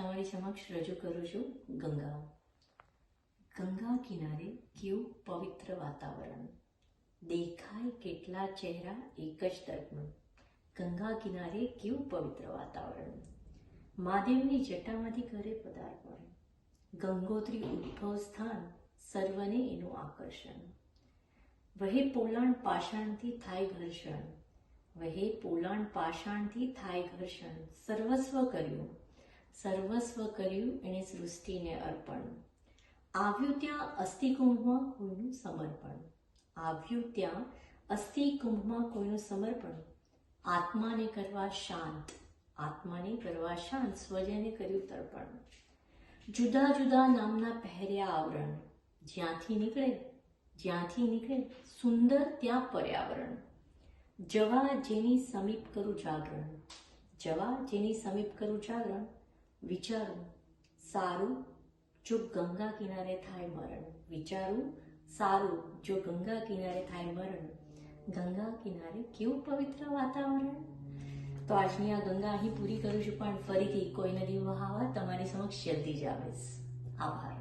તમારી સમક્ષ રજૂ કરું છું ગંગા. ગંગા કિનારે કેવું પવિત્ર વાતાવરણ, દેખાય કેટલા ચહેરા એક જ દર્પણ. ગંગા કિનારે કેવું પવિત્ર વાતાવરણ, મહાદેવની જટામાંથી કરે પદાર્પણ. ગંગોત્રી ઉદ્ભવ સ્થાન, સર્વને એનું આકર્ષણ. વહે પોલાણ પાષાણથી થાય ઘર્ષણ, વહે પોલાણ પાષાણથી થાય ઘર્ષણ. સર્વસ્વ કર્યું એણે સૃષ્ટિને અર્પણ. આવ્યું ત્યાં અસ્થિકુંભમાં કોઈનું સમર્પણ, આવ્યું ત્યાં અસ્થિકુંભમાં કોઈનું સમર્પણ. આત્માને કરવા શાંત, સ્વજને કર્યું તર્પણ. જુદા જુદા નામના પહેર્યા આવરણ, જ્યાંથી નીકળે સુંદર ત્યાં પર્યાવરણ. જવા જેની સમીપ કરું જાગરણ, વિચારું સારું જો ગંગા કિનારે થાય મરણ. ગંગા કિનારે કેવું પવિત્ર વાતાવરણ. તો આજની આ ગંગા અહીં પૂરી કરું છું, પણ ફરીથી કોઈ નદી વહાવા તમારી સમક્ષ જલ્દી જ આવીશ. આભાર.